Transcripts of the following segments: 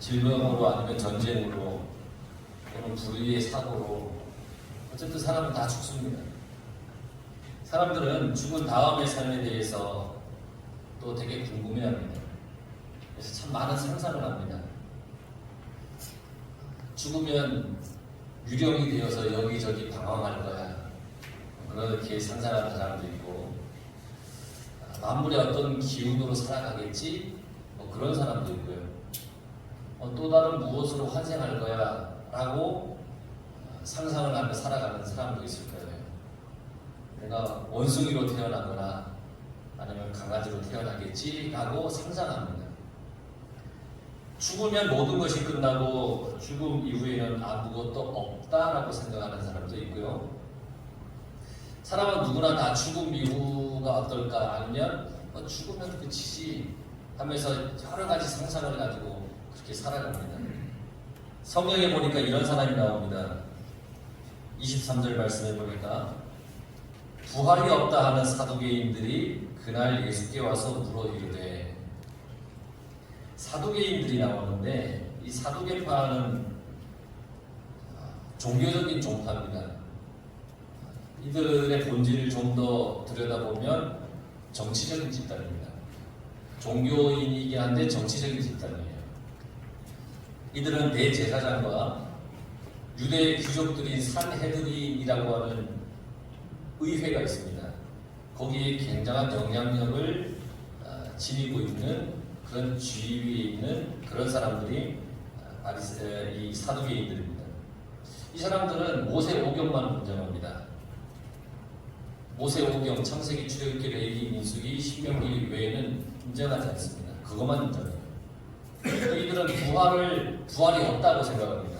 질병으로 아니면 전쟁으로 또는 불의의 사고로 어쨌든 사람은 다 죽습니다. 사람들은 죽은 다음의 삶에 대해서 또 되게 궁금해합니다. 그래서 참 많은 상상을 합니다. 죽으면 유령이 되어서 여기저기 방황할 거야. 그렇게 상상하는 사람도 있고, 만물의 어떤 기운으로 살아가겠지? 뭐 그런 사람도 있고요. 또 다른 무엇으로 환생할 거야? 라고 상상을 하며 살아가는 사람도 있을 거예요. 내가 원숭이로 태어나거나 아니면 강아지로 태어나겠지? 라고 상상합니다. 죽으면 모든 것이 끝나고 죽음 이후에는 아무것도 없다라고 생각하는 사람도 있고요. 사람은 누구나 다 죽음 이후가 어떨까 아니면 죽으면 끝이지 하면서 여러 가지 상상을 가지고 그렇게 살아갑니다. 성경에 보니까 이런 사람이 나옵니다. 23절 말씀에 보니까 부활이 없다 하는 사두개인들이 그날 예수께 와서 물어 이르되, 사두개인들이 나오는데 이 사두개파는 종교적인 종파입니다. 이들의 본질을 좀 더 들여다보면 정치적인 집단입니다. 종교인이긴 한데 정치적인 집단이에요. 이들은 대제사장과 유대 귀족들인 산헤드린이라고 하는 의회가 있습니다. 거기에 굉장한 영향력을 지니고 있는 그런 지위에 있는 그런 사람들이 이 사두개인들입니다. 이 사람들은 모세 오경만 인정합니다. 모세 오경, 창세기, 출애굽기, 레위기, 민수기, 신명기 외에는 인정하지 않습니다. 그것만 인정해요. 이들은 부활이 없다고 생각합니다.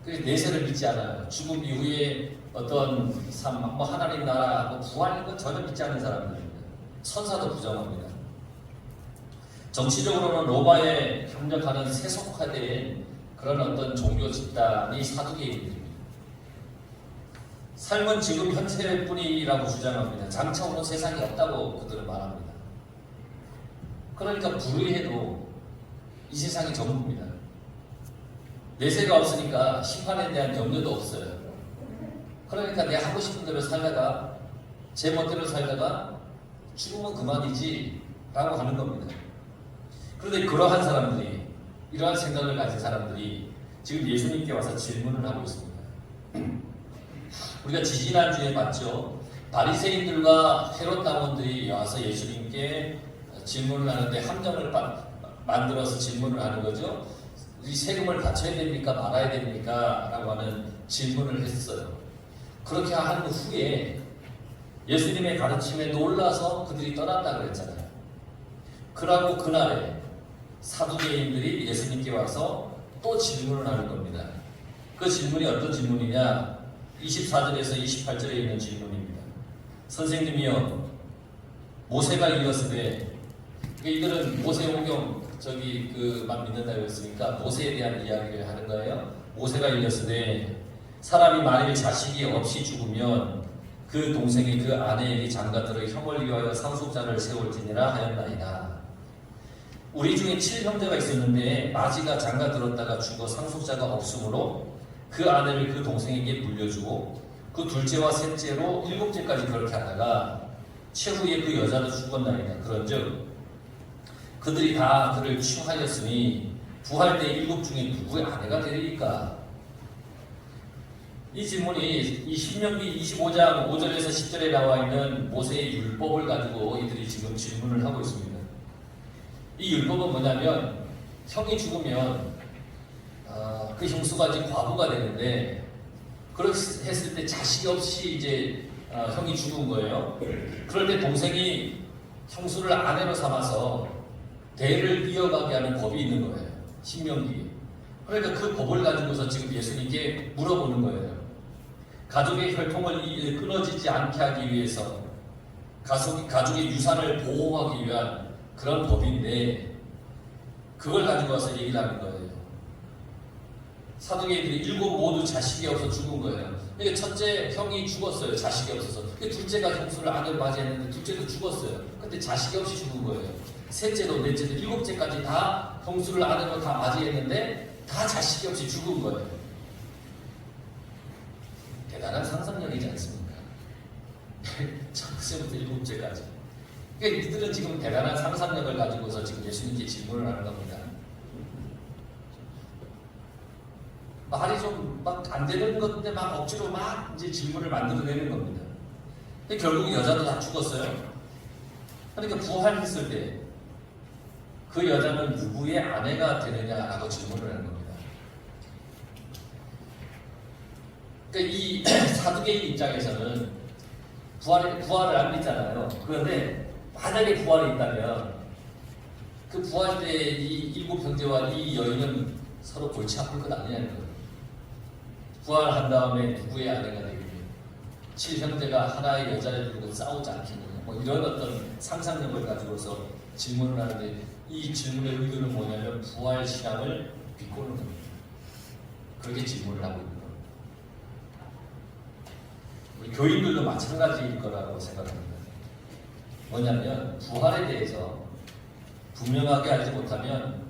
그래서 내세를 믿지 않아요. 죽음 이후에 어떤 삶, 하나님 나라, 부활인 건 전혀 믿지 않는 사람들입니다. 천사도 부정합니다. 정치적으로는 로마에 협력하는 세속화된 그런 어떤 종교 집단이 사두개인들입니다. 삶은 지금 현재뿐이라고 주장합니다. 장차 오는 세상이 없다고 그들은 말합니다. 그러니까 불의해도 이 세상이 전부입니다. 내세가 없으니까 심판에 대한 염려도 없어요. 그러니까 내가 하고 싶은 대로 살다가 제 멋대로 살다가 죽으면 그만이지 라고 하는 겁니다. 그런데 그러한 사람들이, 이러한 생각을 가진 사람들이 지금 예수님께 와서 질문을 하고 있습니다. 우리가 지지난주에 봤죠. 바리새인들과 헤롯 당원들이 와서 예수님께 질문을 하는데 함정을 만들어서 질문을 하는 거죠. 우리 세금을 바쳐야 됩니까? 말아야 됩니까? 라고 하는 질문을 했어요. 그렇게 한 후에 예수님의 가르침에 놀라서 그들이 떠났다고 그랬잖아요. 그러고 그날에 사두개인들이 예수님께 와서 또 질문을 하는 겁니다. 그 질문이 어떤 질문이냐? 24절에서 28절에 있는 질문입니다. 선생님이여, 모세가 이르시되, 이들은 모세오경 만 믿는다고 했으니까 모세에 대한 이야기를 하는 거예요. 모세가 이르시되 사람이 만일 자식이 없이 죽으면 그 동생이 그 아내에게 장가들어 형을 위하여 상속자를 세울지니라 하였나이다. 우리 중에 7형제가 있었는데 마지가 장가들었다가 죽어 상속자가 없으므로 그 아내를 그 동생에게 물려주고 그 둘째와 셋째로 7째까지 그렇게 하다가 최후에 그 여자도 죽었나이다. 그런즉 그들이 다 그를 취하였으니 부활 때 7 중에 누구의 아내가 되리까? 이 질문이 이 신명기 25장 5절에서 10절에 나와 있는 모세의 율법을 가지고 이들이 지금 질문을 하고 있습니다. 이 율법은 뭐냐면 형이 죽으면 그 형수가 이제 과부가 되는데, 그렇게 했을 때 자식이 없이 이제 형이 죽은 거예요. 그럴 때 동생이 형수를 아내로 삼아서 대를 이어가게 하는 법이 있는 거예요. 신명기에. 그러니까 그 법을 가지고서 지금 예수님께 물어보는 거예요. 가족의 혈통을 끊어지지 않게 하기 위해서, 가족의 유산을 보호하기 위한 그런 법인데, 그걸 가지고 와서 얘기를 하는 거예요. 사두개인들이 7 모두 자식이 없어 죽은 거예요. 그러니까 첫째 형이 죽었어요. 자식이 없어서. 그 둘째가 형수를 아들 맞이했는데 둘째도 죽었어요. 근데 자식이 없이 죽은 거예요. 셋째도 넷째도 일곱째까지 다 형수를 아들로 다 맞이했는데 다 자식이 없이 죽은 거예요. 대단한 상상력이지 않습니까? 첫째부터 일곱째까지. 그러니까 이들은 지금 대단한 상상력을 가지고서 지금 예수님께 질문을 하는 겁니다. 말이 좀 막 안 되는 건데 막 억지로 막 이제 질문을 만들어내는 겁니다. 근데 결국 여자도 다 죽었어요. 그러니까 부활했을 때 그 여자는 누구의 아내가 되느냐라고 질문을 하는 겁니다. 그러니까 이 사두개인 입장에서는 부활을 안 믿잖아요. 그런데 만약에 부활이 있다면 그 부활 때 이 일곱 형제와 이 여인은 서로 골치 아플 것 아니냐는 거예요. 부활한 다음에 누구의 아내가 되겠냐, 7형제가 하나의 여자를 두고 싸우지 않겠느냐, 뭐 이런 어떤 상상력을 가지고서 질문을 하는데, 이 질문의 의도는 뭐냐면 부활 신앙을 비꼬는 겁니다. 그렇게 질문을 하고 있는 겁니다. 우리 교인들도 마찬가지일 거라고 생각합니다. 뭐냐면 부활에 대해서 분명하게 알지 못하면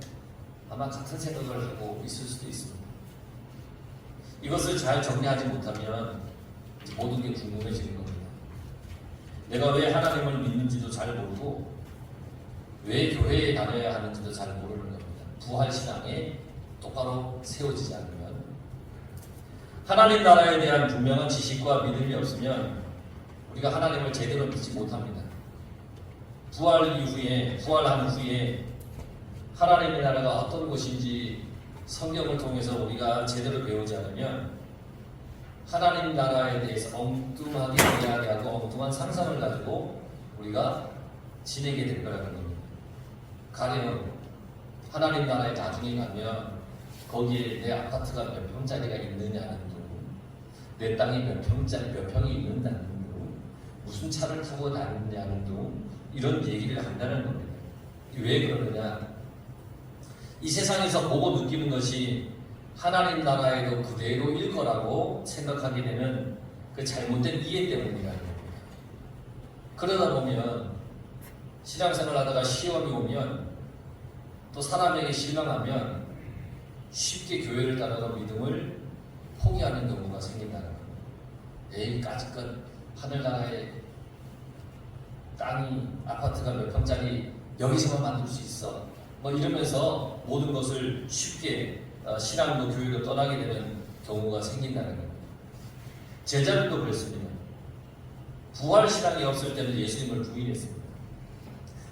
아마 같은 생각을 하고 있을 수도 있습니다. 이것을 잘 정리하지 못하면 모든 게 궁금해지는 겁니다. 내가 왜 하나님을 믿는지도 잘 모르고 왜 교회에 다녀야 하는지도 잘 모르는 겁니다. 부활신앙에 똑바로 세워지지 않으면, 하나님 나라에 대한 분명한 지식과 믿음이 없으면 우리가 하나님을 제대로 믿지 못합니다. 부활한 후에 하나님의 나라가 어떤 것인지 성경을 통해서 우리가 제대로 배우지 않으면 하나님 나라에 대해서 엉뚱하게 이야기하고 엉뚱한 상상을 가지고 우리가 지내게 될 거라는 겁니다. 가령 하나님 나라에 나중에 가면 거기에 내 아파트가 몇 평짜리가 있느냐는 둥, 내 땅이 몇 평이 있는다는 둥, 무슨 차를 타고 다니느냐는 둥, 이런 얘기를 한다는 겁니다. 왜 그러느냐? 이 세상에서 보고 느끼는 것이 하나님 나라에도 그대로일 거라고 생각하게 되는 그 잘못된 이해 때문이라는 겁니다. 그러다 보면 신앙생활 하다가 시험이 오면, 또 사람에게 실망하면 쉽게 교회를 따라가 믿음을 포기하는 경우가 생긴다는 겁니다. 에이, 까짓것 하늘나라에 땅이, 아파트가 몇 평짜리 여기서만 만들 수 있어, 뭐 이러면서 모든 것을 쉽게 신앙도 교회도 떠나게 되는 경우가 생긴다는 겁니다. 제자들도 그랬습니다. 부활신앙이 없을 때는 예수님을 부인했습니다.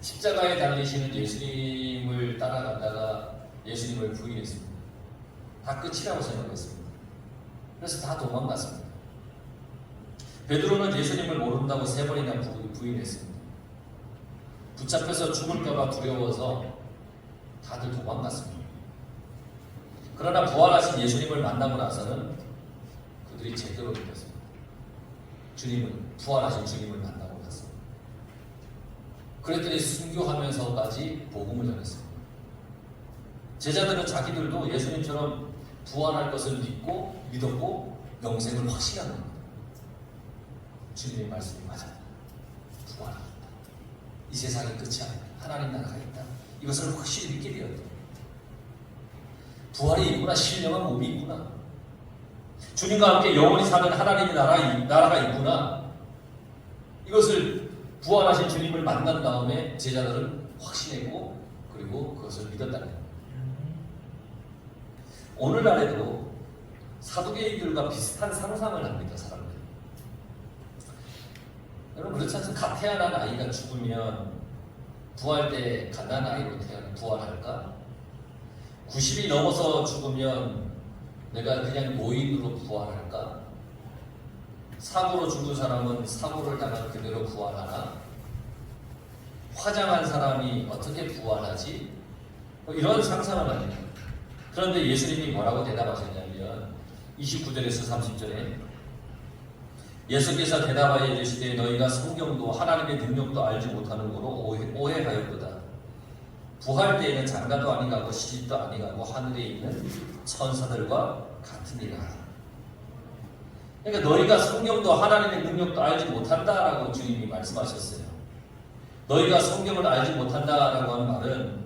십자가에 달리시는 예수님을 따라가다가 예수님을 부인했습니다. 다 끝이라고 생각했습니다. 그래서 다 도망갔습니다. 베드로는 예수님을 모른다고 3번이나 부인했습니다. 붙잡혀서 죽을까봐 두려워서 다들 도망갔습니다. 그러나 부활하신 예수님을 만나고 나서는 그들이 제대로 믿었습니다. 부활하신 주님을 만나고 났습니다. 그랬더니 순교하면서까지 복음을 전했습니다. 제자들은 자기들도 예수님처럼 부활할 것을 믿었고 영생을 확신한 겁니다. 주님의 말씀이 맞아요. 부활합니다. 이 세상이 끝이 아니다. 하나님 나라가 있다. 이것을 확실히 믿게 되었다. 부활이 있구나. 신령한 몸이 있구나. 주님과 함께 영원히 사는 하나님의 나라가 있구나. 이것을 부활하신 주님을 만난 다음에 제자들은 확신했고, 그리고 그것을 믿었다는 겁니다. 오늘날에도 사두개인들과 비슷한 상상을 합니다. 사람들이. 여러분, 그렇지 않습니까? 갓 태어난 아이가 죽으면 부활 때 갓난 아이로 부활할까? 90이 넘어서 죽으면 내가 그냥 노인으로 부활할까? 사고로 죽은 사람은 사고를 당한 그대로 부활하나? 화장한 사람이 어떻게 부활하지? 뭐 이런 상상을 합니다. 그런데 예수님이 뭐라고 대답하셨냐면 29절에서 30절에 예수께서 대답하여 이르시되 너희가 성경도 하나님의 능력도 알지 못하는 거로 오해하였도다. 부활 때에는 장가도 아니가고 시집도 아니가고 하늘에 있는 천사들과 같으니라. 그러니까 너희가 성경도 하나님의 능력도 알지 못한다라고 주님이 말씀하셨어요. 너희가 성경을 알지 못한다라고 하는 말은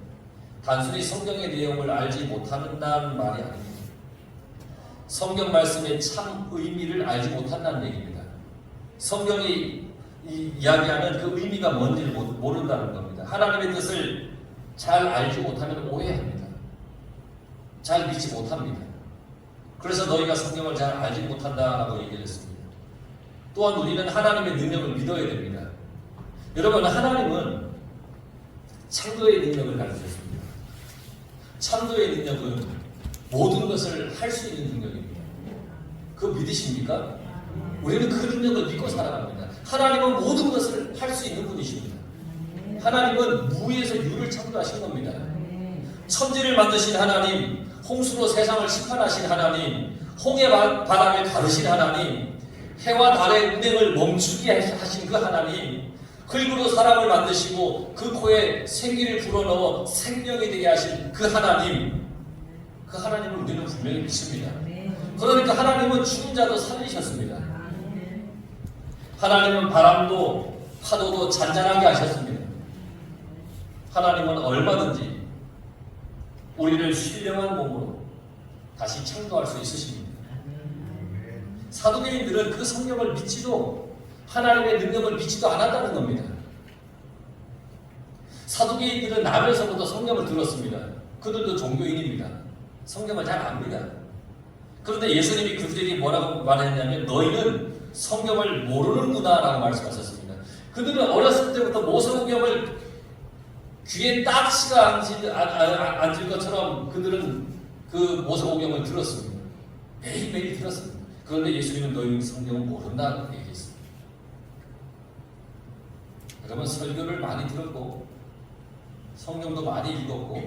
단순히 성경의 내용을 알지 못한다는 말이 아닙니다. 성경 말씀의 참 의미를 알지 못한다는 얘기입니다. 성경이 이야기하는 그 의미가 뭔지를 모른다는 겁니다. 하나님의 뜻을 잘 알지 못하면 오해합니다. 잘 믿지 못합니다. 그래서 너희가 성경을 잘 알지 못한다라고 얘기를 했습니다. 또한 우리는 하나님의 능력을 믿어야 됩니다. 여러분, 하나님은 창조의 능력을 가르쳤습니다. 창조의 능력은 모든 것을 할 수 있는 능력입니다. 그거 믿으십니까? 우리는 그 능력을 믿고 살아갑니다. 하나님은 모든 것을 할 수 있는 분이십니다. 하나님은 무에서 유를 창조하신 겁니다. 천지를 만드신 하나님, 홍수로 세상을 심판하신 하나님, 홍해 바람을 가르신 하나님, 해와 달의 운행을 멈추게 하신 그 하나님, 흙으로 사람을 만드시고 그 코에 생기를 불어넣어 생명이 되게 하신 그 하나님, 그 하나님을 우리는 분명히 믿습니다. 그러니까 하나님은 죽은 자도 살리셨습니다. 하나님은 바람도 파도도 잔잔하게 하셨습니다. 하나님은 얼마든지 우리를 신령한 몸으로 다시 창조할 수 있으십니다. 사두개인들은 그 성령을 믿지도 하나님의 능력을 믿지도 않았다는 겁니다. 사두개인들은 나면서부터 성경을 들었습니다. 그들도 종교인입니다. 성경을 잘 압니다. 그런데 예수님이 그들에게 뭐라고 말했냐면 너희는 성경을 모르는구나 라고 말씀하셨습니다. 그들은 어렸을 때부터 모세오경을 귀에 딱지가 앉을 것처럼 그들은 그 모세오경을 들었습니다. 매일매일 들었습니다. 그런데 예수님은 너희는 성경을 모른다고 얘기했습니다. 여러분, 설교를 많이 들었고 성경도 많이 읽었고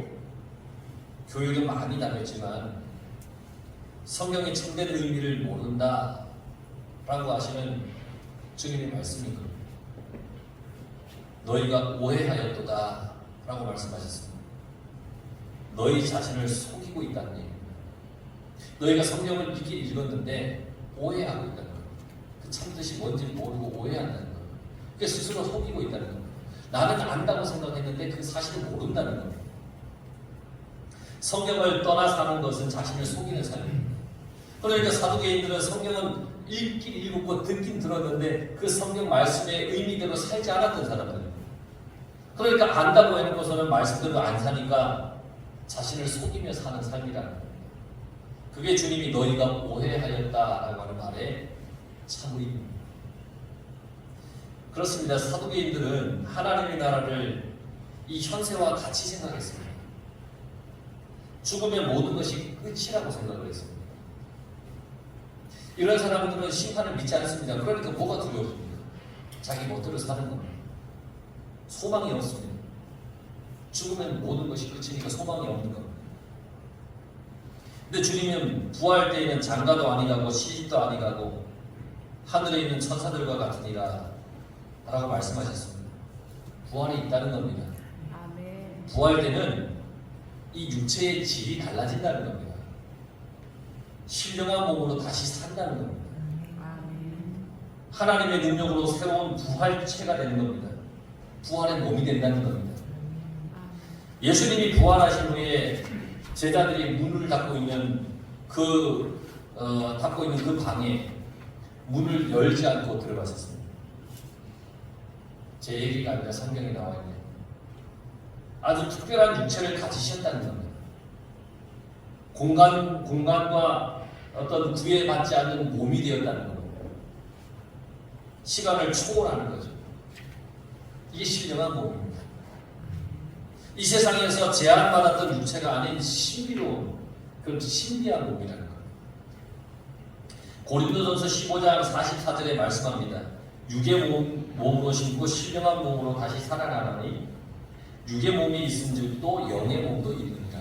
교육도 많이 다녔지만 성경의 참된 의미를 모른다 라고 하시는 주님의 말씀인 겁니다. 너희가 오해하였도다 라고 말씀하셨습니다. 너희 자신을 속이고 있다는 얘기입니다. 너희가 성경을 깊게 읽었는데 오해하고 있다는 겁니다. 그 참뜻이 뭔지 모르고 오해한다는 겁니다. 그게 스스로 속이고 있다는 겁니다. 나는 안다고 생각했는데 그 사실을 모른다는 겁니다. 성경을 떠나 사는 것은 자신을 속이는 삶입니다. 그러니까 사두개인들은 성경은 읽긴 읽었고 듣긴 들었는데 그 성경 말씀의 의미대로 살지 않았던 사람들입니다. 그러니까 안다고 해놓고서는 말씀대로 안 사니까 자신을 속이며 사는 삶이라는 겁니다. 그게 주님이 너희가 오해하였다라고 하는 말의 참의입니다. 그렇습니다. 사두개인들은 하나님의 나라를 이 현세와 같이 생각했습니다. 죽으면 모든 것이 끝이라고 생각을 했습니다. 이런 사람들은 심판을 믿지 않습니다. 그러니까 뭐가 두려워집니까? 자기 멋대로 사는 겁니다. 소망이 없습니다. 죽으면 모든 것이 끝이니까 소망이 없는 겁니다. 근데 주님은 부활 때에는 장가도 아니가고 시집도 아니가고 하늘에 있는 천사들과 같으니라 라고 말씀하셨습니다. 부활이 있다는 겁니다. 부활 때는 이 육체의 질이 달라진다는 겁니다. 신령한 몸으로 다시 산다는 겁니다. 하나님의 능력으로 새로운 부활체가 되는 겁니다. 부활의 몸이 된다는 겁니다. 예수님이 부활하신 후에 제자들이 문을 닫고 있는 그 방에 문을 열지 않고 들어갔었습니다. 제 얘기가 아니라 성경에 나와 있네요. 아주 특별한 육체를 가지셨다는 겁니다. 공간과 어떤 구애받지 않는 몸이 되었다는 겁니다. 시간을 초월하는 거죠. 이게 신령한 몸입니다. 이 세상에서 제한받았던 육체가 아닌 신비로운 그런 신비한 몸이라는 겁니다. 고린도전서 15장 44절에 말씀합니다. 육의 몸으로 심고 신령한 몸으로 다시 살아나니 육의 몸이 있은즉 또 영의 몸도 있느니라.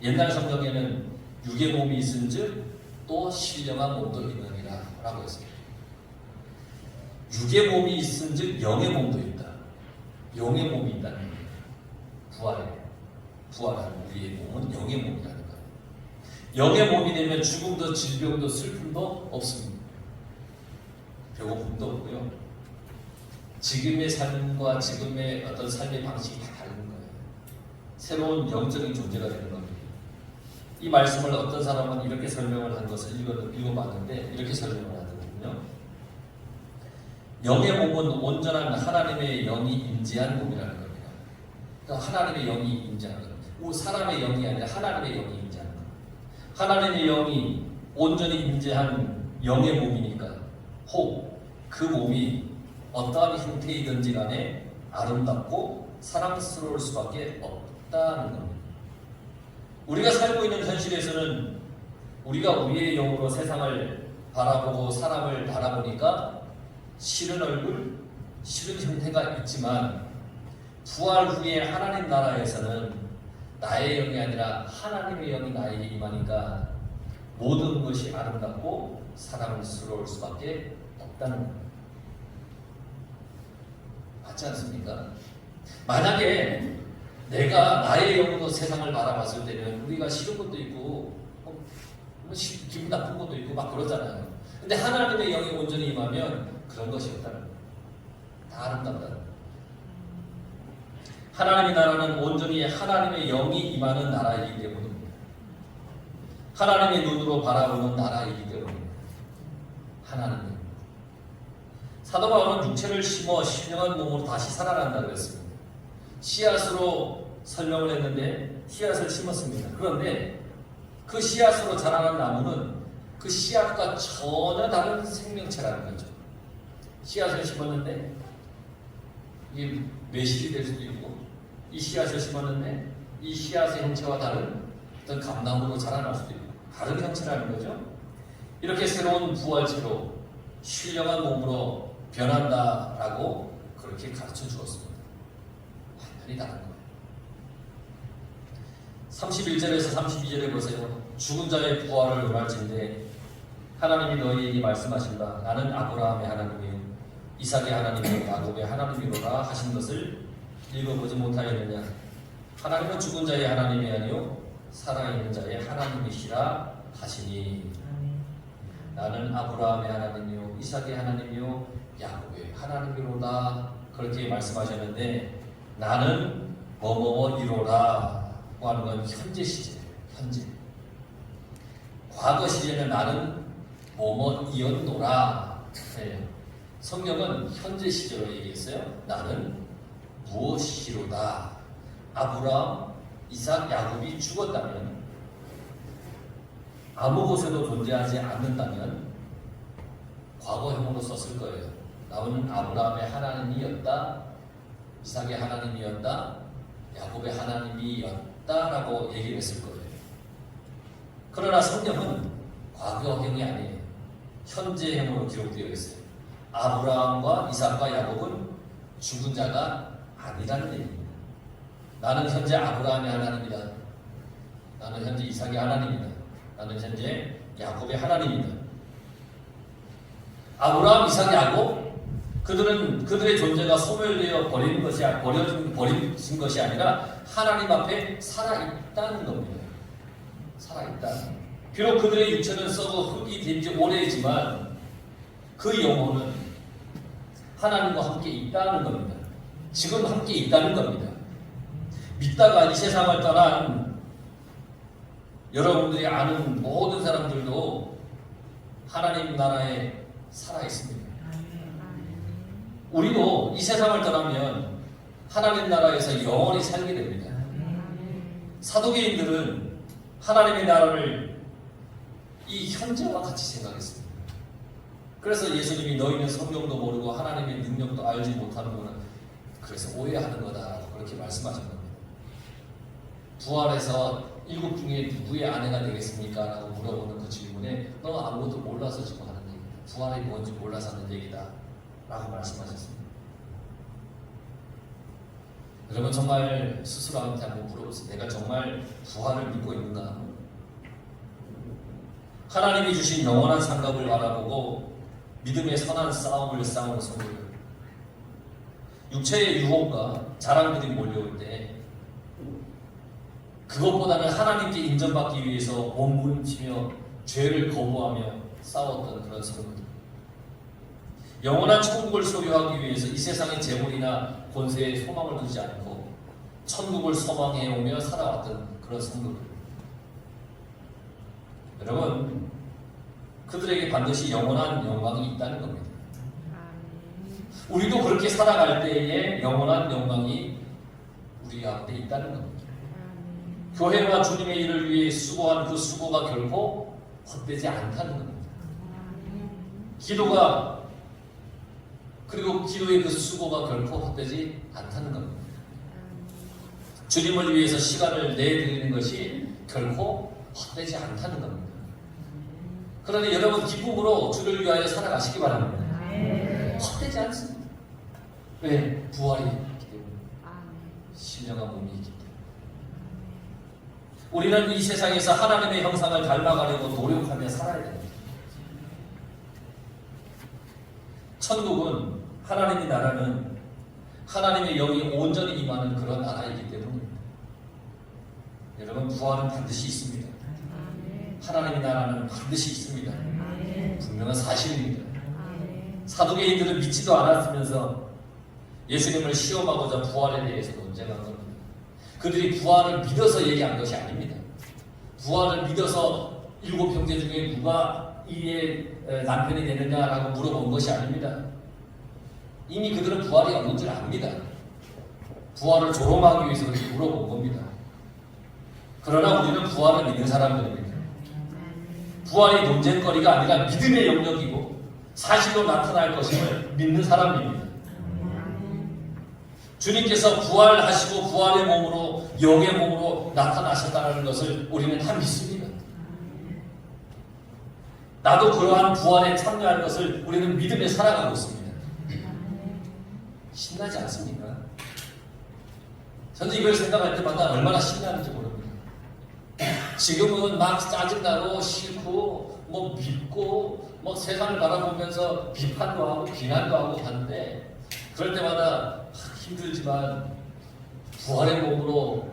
옛날 성경에는 육의 몸이 있은즉 또 신령한 몸도 있느니라 라고 했습니다. 육의 몸이 있은즉 영의 몸도 있다. 영의 몸이 있다는 겁니다. 부활하는 우리의 몸은 영의 몸이라는 거예요. 영의 몸이 되면 죽음도 질병도 슬픔도 없습니다. 배고픔도 없고요. 지금의 삶과 지금의 어떤 삶의 방식이 다 다른 거예요. 새로운 영적인 존재가 되는 겁니다. 이 말씀을 어떤 사람은 이렇게 설명을 한 것을 읽어봤는데 이렇게 설명을 하더군요. 영의 몸은 온전한 하나님의 영이 임재한 몸이라는 겁니다. 그러니까 하나님의 영이 임재하는 겁니다. 사람의 영이 아니라 하나님의 영이 임재하는 겁니다. 하나님의 영이 온전히 임재한 영의 몸이니까 혹 그 몸이 어떠한 형태이든지 간에 아름답고 사랑스러울 수밖에 없다는 겁니다. 우리가 살고 있는 현실에서는 우리가 우리의 영으로 세상을 바라보고 사람을 바라보니까 싫은 얼굴, 싫은 형태가 있지만 부활 후에 하나님 나라에서는 나의 영이 아니라 하나님의 영이 나에게 임하니까 모든 것이 아름답고 사랑스러울 수밖에 없다는 겁니다. 맞지 않습니까? 만약에 내가 나의 영으로 세상을 바라봤을 때는 우리가 싫은 것도 있고 기분 나쁜 것도 있고 막 그러잖아요. 근데 하나님의 영이 온전히 임하면 그런 것이 없다는 거예요. 다 아름답다는 거예요. 하나님의 나라는 온전히 하나님의 영이 임하는 나라이기 때문입니다. 하나님의 눈으로 바라보는 나라이기 때문입니다. 하나님의 사도 바울은 육체를 심어 신령한 몸으로 다시 살아난다고 했습니다. 씨앗으로 설명을 했는데 씨앗을 심었습니다. 그런데 그 씨앗으로 자라난 나무는 그 씨앗과 전혀 다른 생명체라는 거죠. 씨앗을 심었는데 이게 매실이 될 수도 있고 이 씨앗을 심었는데 이 씨앗의 형체와 다른 어떤 감나무로 자라날 수도 있고 다른 형체라는 거죠. 이렇게 새로운 부활체로 신령한 몸으로 변한다라고 그렇게 가르쳐 주었습니다. 완전히 다른 거예요. 31절에서 32절에 보세요. 죽은 자의 부활을 말할진대 하나님이 너희에게 말씀하신다. 나는 아브라함의 하나님이요 이삭의 하나님이요 야곱의 하나님이로라 하신 것을 읽어보지 못하였느냐. 하나님은 죽은 자의 하나님이 아니요 살아있는 자의 하나님이시라 하시니 나는 아브라함의 하나님이요 이삭의 하나님이요 야곱의 하나님이로다 그렇게 말씀하셨는데 나는 뭐뭐이로라 하는 건 현재 시제, 현재. 과거 시제는 나는 뭐뭐이었노라. 네. 성경은 현재 시제로 얘기했어요. 나는 무엇이로다. 아브라함, 이삭, 야곱이 죽었다면 아무 곳에도 존재하지 않는다면 과거형으로 썼을 거예요. 나는 아브라함의 하나님이었다. 이삭의 하나님이었다. 야곱의 하나님이었다라고 얘기를 했을 거예요. 그러나 성경은 과거형이 아니에요. 현재형으로 기록되어 있어요. 아브라함과 이삭과 야곱은 죽은 자가 아니라는 얘기입니다. 나는 현재 아브라함의 하나님이다. 나는 현재 이삭의 하나님이다. 나는 현재 야곱의 하나님이다. 아브라함, 이삭, 야곱 그들의 존재가 소멸되어 버려진 것이 아니라 하나님 앞에 살아있다는 겁니다. 살아있다. 비록 그들의 육체는 썩어 흙이 된 지 오래지만 그 영혼은 하나님과 함께 있다는 겁니다. 지금 함께 있다는 겁니다. 믿다가 이 세상을 떠난 여러분들이 아는 모든 사람들도 하나님 나라에 살아있습니다. 우리도 이 세상을 떠나면 하나님 나라에서 영원히 살게 됩니다. 사도계인들은 하나님의 나라를 이 현재와 같이 생각했습니다. 그래서 예수님이 너희는 성경도 모르고 하나님의 능력도 알지 못하는구나. 그래서 오해하는 거다라고 그렇게 말씀하신 겁니다. 부활해서 7 중에 누구의 아내가 되겠습니까? 라고 물어보는 그 질문에 너 아무것도 몰라서 지금 하는 얘기다. 부활이 뭔지 몰라서 하는 얘기다. 라고 말씀하셨습니다. 여러분 정말 스스로한테 한번 물어보세요. 내가 정말 부활을 믿고 있는가? 하나님이 주신 영원한 상급을 바라보고 믿음의 선한 싸움을 싸우는 성도들. 육체의 유혹과 자랑들이 몰려올 때 그것보다는 하나님께 인정받기 위해서 몸부림치며 죄를 거부하며 싸웠던 그런 성도들. 영원한 천국을 소유하기 위해서 이 세상의 재물이나 권세에 소망을 두지 않고 천국을 소망해오며 살아왔던 그런 성도들. 여러분, 그들에게 반드시 영원한 영광이 있다는 겁니다. 우리도 그렇게 살아갈 때에 영원한 영광이 우리 가운데 있다는 겁니다. 교회와 주님의 일을 위해 수고한 그 수고가 결코 헛되지 않다는 겁니다. 기도가 그리고 기도의 그 수고가 결코 헛되지 않다는 겁니다. 주님을 위해서 시간을 내드리는 것이 결코 헛되지 않다는 겁니다. 그러니 여러분 기쁨으로 주를 위하여 살아가시기 바랍니다. 헛되지 않습니다. 왜? 부활이 있기 때문에. 신령한 몸이 있기 때문에. 우리는 이 세상에서 하나님의 형상을 닮아가려고 노력하며 살아야 됩니다. 천국은 하나님의 나라는 하나님의 영이 온전히 임하는 그런 나라이기 때문입니다. 여러분 부활은 반드시 있습니다. 하나님의 나라는 반드시 있습니다. 분명한 사실입니다. 사두개인들은 믿지도 않았으면서 예수님을 시험하고자 부활에 대해서 논쟁한 겁니다. 그들이 부활을 믿어서 얘기한 것이 아닙니다. 부활을 믿어서 7형제 중에 누가 이의 남편이 되느냐라고 물어본 것이 아닙니다. 이미 그들은 부활이 없는 줄 압니다. 부활을 조롱하기 위해서 그렇게 물어본 겁니다. 그러나 우리는 부활을 믿는 사람들입니다. 부활이 논쟁거리가 아니라 믿음의 영역이고 사실로 나타날 것임을 믿는 사람입니다. 주님께서 부활하시고 부활의 몸으로 영의 몸으로 나타나셨다는 것을 우리는 다 믿습니다. 나도 그러한 부활에 참여할 것을 우리는 믿음에 살아가고 있습니다. 신나지 않습니까? 저는 이걸 생각할 때마다 얼마나 신나는지 모릅니다. 지금은 막 짜증나고 싫고 뭐 밉고 뭐 세상을 바라보면서 비판도 하고 비난도 하고 하는데 그럴 때마다 힘들지만 부활의 몸으로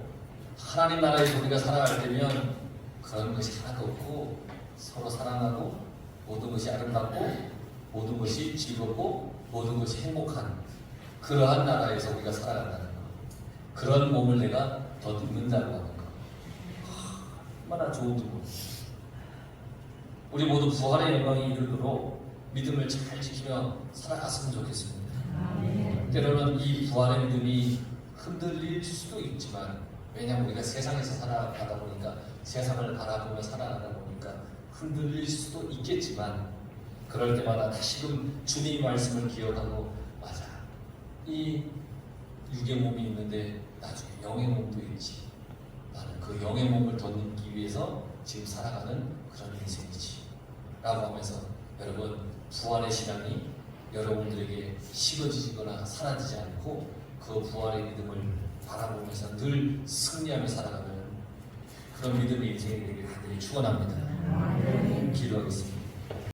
하나님 나라에서 우리가 살아갈 때면 그런 것이 하나도 없고 서로 사랑하고 모든 것이 아름답고 모든 것이 즐겁고 모든 것이 행복한 그러한 나라에서 우리가 살아간다는 것. 그런 몸을 내가 더 입는다고 하는 것. 얼마나 좋은 기분. 우리 모두 부활의 영광이 이르도록 믿음을 잘 지키며 살아갔으면 좋겠습니다. 때로는 이 부활의 믿음이 흔들릴 수도 있지만 왜냐하면 우리가 세상에서 살아가다 보니까 세상을 바라보며 살아가다 보니까 흔들릴 수도 있겠지만 그럴 때마다 다시금 주님의 말씀을 기억하고 맞아 이 육의 몸이 있는데 나중에 영의 몸도 있지 나는 그 영의 몸을 덧입기 위해서 지금 살아가는 그런 인생이지 라고 하면서 여러분 부활의 신앙이 여러분들에게 식어지거나 사라지지 않고 그 부활의 믿음을 바라보면서 늘 승리하며 살아가는 그런 믿음의 인생이 되기를 간절히 축원합니다. 기도하겠습니다.